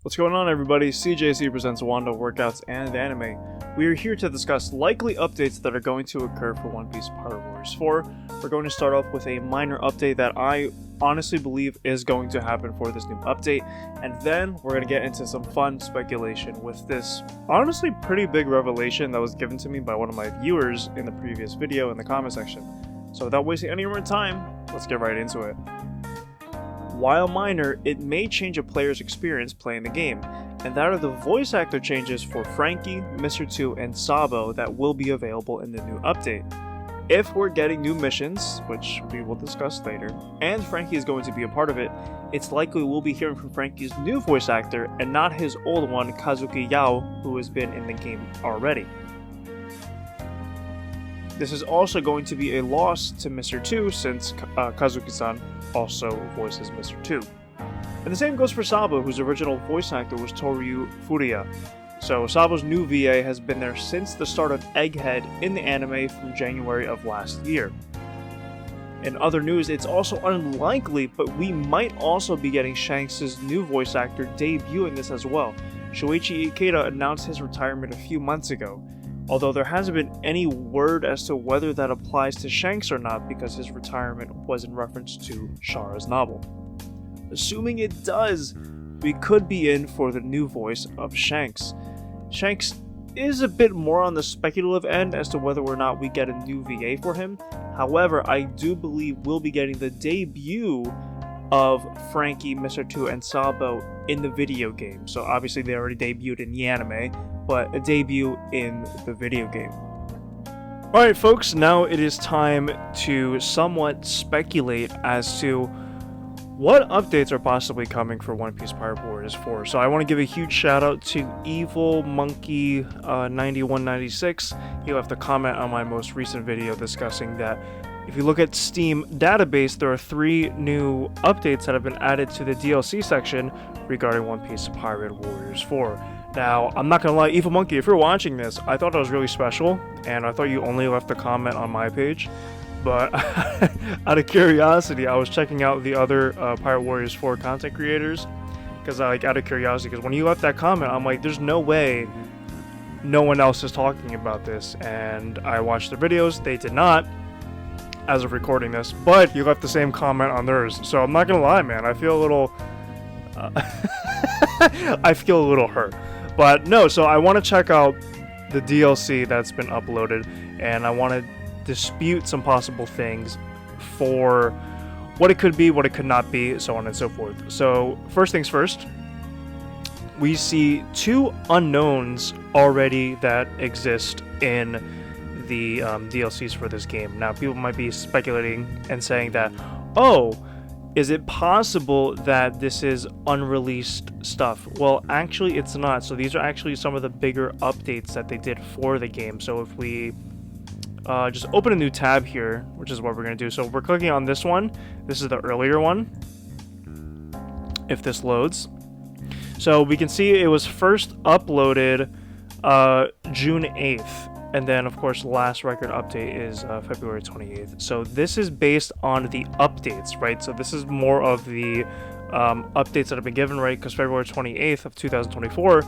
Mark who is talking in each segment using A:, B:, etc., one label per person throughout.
A: What's going on, everybody? CJC presents WandA Workouts and Anime. We are here to discuss likely updates that are going to occur for One Piece Pirate Warriors 4. We're going to start off with a minor update that I honestly believe is going to happen for this new update, and then we're going to get into some fun speculation with this honestly pretty big revelation that was given to me by one of my viewers in the previous video in the comment section. So without wasting any more time, let's get right into it. While minor, it may change a player's experience playing the game, and that are the voice actor changes for Frankie, Mr. 2, and Sabo that will be available in the new update. If we're getting new missions, which we will discuss later, and Frankie is going to be a part of it, it's likely we'll be hearing from Frankie's new voice actor and not his old one, Kazuki Yao, who has been in the game already. This is also going to be a loss to Mr. 2 since Kazuki-san also voices Mr. 2. And the same goes for Sabo, whose original voice actor was Toru Furuya. So Sabo's new VA has been there since the start of Egghead in the anime from January of last year. In other news, it's also unlikely, but we might also be getting Shanks' new voice actor debuting this as well. Shuichi Ikeda announced his retirement a few months ago, although there hasn't been any word as to whether that applies to Shanks or not because his retirement was in reference to Shara's novel. Assuming it does, we could be in for the new voice of Shanks. Shanks is a bit more on the speculative end as to whether or not we get a new VA for him. However, I do believe we'll be getting the debut of Frankie, Mr. 2, and Sabo in the video game. So obviously they already debuted in the anime, but a debut in the video game. Alright folks, now it is time to somewhat speculate as to what updates are possibly coming for One Piece Pirate Warriors 4. So I want to give a huge shout out to Evil Monkey 9196. He left a comment on my most recent video discussing that if you look at Steam database, there are 3 new updates that have been added to the DLC section regarding One Piece Pirate Warriors 4. Now, I'm not gonna lie, Evil Monkey, if you're watching this, I thought it was really special, and I thought you only left a comment on my page, but out of curiosity, I was checking out the other Pirate Warriors 4 content creators, because out of curiosity, because when you left that comment, I'm like, there's no way no one else is talking about this, and I watched the videos, they did not, as of recording this, but you left the same comment on theirs, so I'm not gonna lie, man, I feel a little hurt. But no, so I want to check out the DLC that's been uploaded, and I want to dispute some possible things for what it could be, what it could not be, so on and so forth. So first things first, we see 2 unknowns already that exist in the DLCs for this game. Now people might be speculating and saying that, oh, is it possible that this is unreleased stuff? Well, actually it's not. So these are actually some of the bigger updates that they did for the game. So if we just open a new tab here, which is what we're going to do. So we're clicking on this one. This is the earlier one, if this loads. So we can see it was first uploaded June 8th. And then, of course, last record update is February 28th. So this is based on the updates, right? So this is more of the updates that have been given, right? Because February 28th of 2024,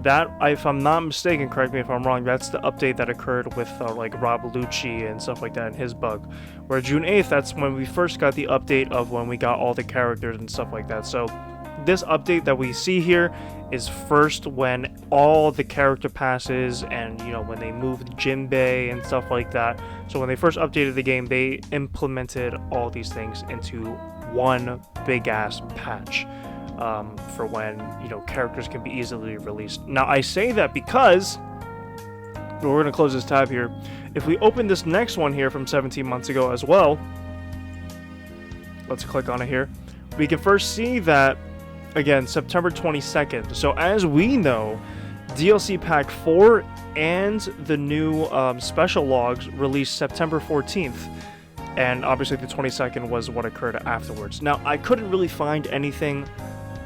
A: that, if I'm not mistaken, correct me if I'm wrong, that's the update that occurred with like Rob Lucci and stuff like that in his bug. Where June 8th, that's when we first got the update of when we got all the characters and stuff like that. So this update that we see here is first when all the character passes and, you know, when they moved Jinbei and stuff like that. So when they first updated the game, they implemented all these things into one big ass patch for when, you know, characters can be easily released. Now I say that because we're going to close this tab here. If we open this next one here from 17 months ago as well, let's click on it here. We can first see that, again, September 22nd. So as we know, DLC Pack 4 and the new special logs released September 14th. And obviously the 22nd was what occurred afterwards. Now, I couldn't really find anything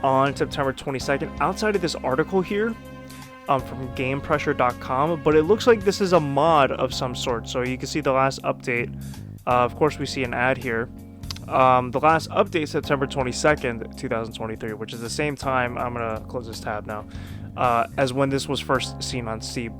A: on September 22nd outside of this article here from GamePressure.com, but it looks like this is a mod of some sort. So you can see the last update. Of course, we see an ad here. The last update, September 22nd, 2023, which is the same time, I'm going to close this tab now, as when this was first seen on Steam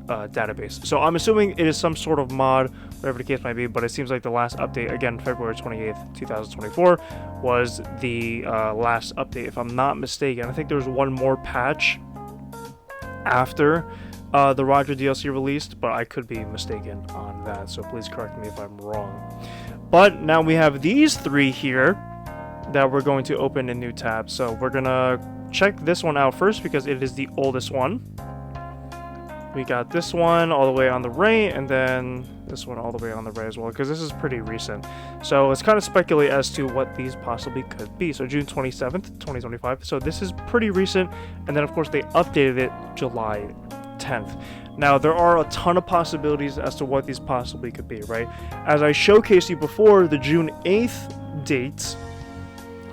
A: database. So I'm assuming it is some sort of mod, whatever the case might be, but it seems like the last update, again, February 28th, 2024, was the last update, if I'm not mistaken. I think there was one more patch after the Roger DLC released, but I could be mistaken on that, so please correct me if I'm wrong. But now we have these three here that we're going to open in new tabs. So we're gonna check this one out first because it is the oldest one. We got this one all the way on the right, and then this one all the way on the right as well, because this is pretty recent. So let's kind of speculate as to what these possibly could be. So June 27th, 2025. So this is pretty recent, and then of course they updated it July 10th. Now, there are a ton of possibilities as to what these possibly could be, right? As I showcased you before, the June 8th date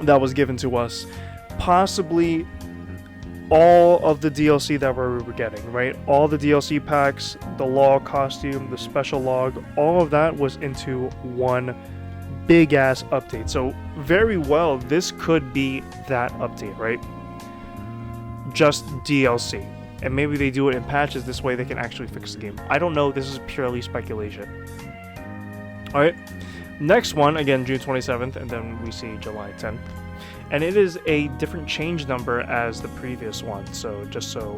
A: that was given to us, possibly all of the DLC that we were getting, right? All the DLC packs, the log costume, the special log, all of that was into one big-ass update. So, very well, this could be that update, right? Just DLC. And maybe they do it in patches, this way they can actually fix the game. I don't know, this is purely speculation. Alright, next one, again, June 27th, and then we see July 10th. And it is a different change number as the previous one, so just so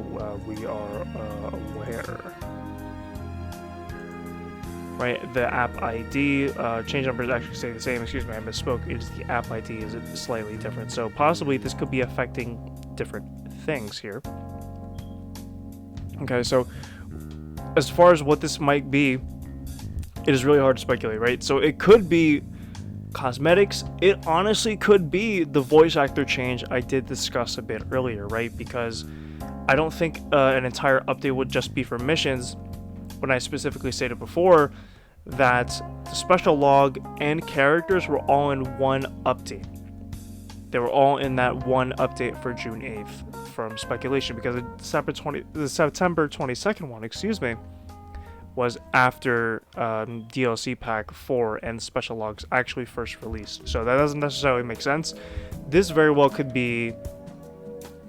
A: we are aware. Right, the app ID, change numbers actually stay the same, excuse me, I misspoke, it is the app ID is slightly different. So possibly this could be affecting different things here. Okay, so as far as what this might be, it is really hard to speculate, right? So it could be cosmetics. It honestly could be the voice actor change I did discuss a bit earlier, right? Because I don't think an entire update would just be for missions, when I specifically stated before that the special log and characters were all in one update. They were all in that one update for June 8th. From speculation, because the September 22nd one, excuse me, was after DLC pack 4 and special logs actually first released. So that doesn't necessarily make sense. This very well could be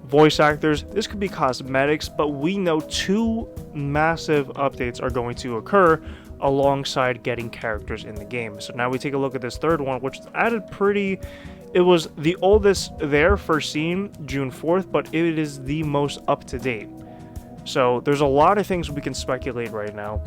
A: voice actors, this could be cosmetics, but we know two massive updates are going to occur alongside getting characters in the game. So now we take a look at this third one, which is added pretty. It was the oldest there, first seen June 4th, but it is the most up-to-date. So there's a lot of things we can speculate right now.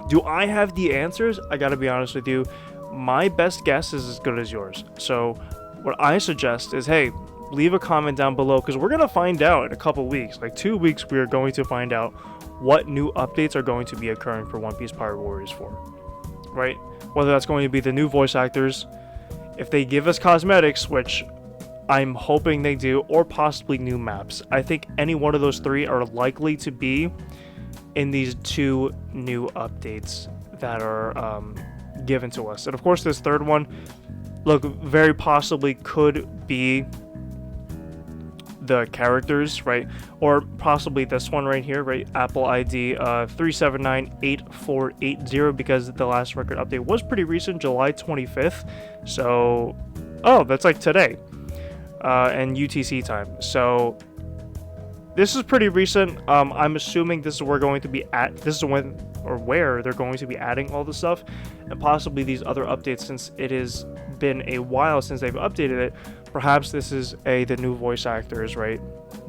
A: Do I have the answers? I gotta be honest with you. My best guess is as good as yours. So what I suggest is, hey, leave a comment down below, because we're gonna find out in a couple weeks. Like 2 weeks, we are going to find out what new updates are going to be occurring for One Piece Pirate Warriors 4. Right? Whether that's going to be the new voice actors, if they give us cosmetics, which I'm hoping they do, or possibly new maps. I think any one of those three are likely to be in these two new updates that are given to us. And of course, this third one, look, very possibly could be the characters, right? Or possibly this one right here, right? Apple ID 3798480, because the last record update was pretty recent, July 25th. So, oh, that's like today. And UTC time. So this is pretty recent. I'm assuming this is where going to be at. This is when or where they're going to be adding all the stuff, and possibly these other updates, since it has been a while since they've updated it. Perhaps this is the new voice actors, right,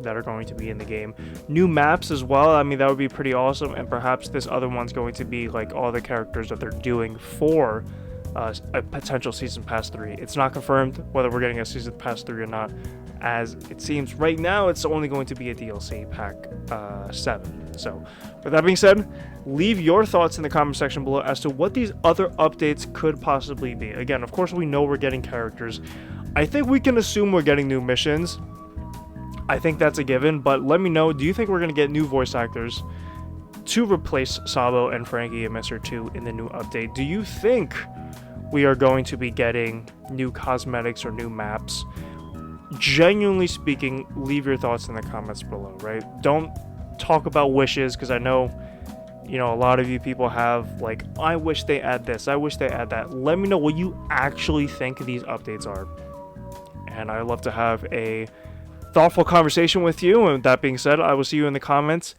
A: that are going to be in the game. New maps as well. I mean, that would be pretty awesome. And perhaps this other one's going to be like all the characters that they're doing for a potential Season Pass 3. It's not confirmed whether we're getting a Season Pass 3 or not, as it seems right now it's only going to be a DLC pack 7. So with that being said, leave your thoughts in the comment section below as to what these other updates could possibly be. Again, of course, we know we're getting characters. I think we can assume we're getting new missions. I think that's a given, but let me know, do you think we're going to get new voice actors to replace Sabo and Frankie and Mr. 2 in the new update? Do you think we are going to be getting new cosmetics or new maps? Genuinely speaking, leave your thoughts in the comments below, right? Don't talk about wishes, because I know you know, a lot of you people have like, I wish they add this, I wish they add that. Let me know what you actually think these updates are, and I'd love to have a thoughtful conversation with you. And with that being said, I will see you in the comments.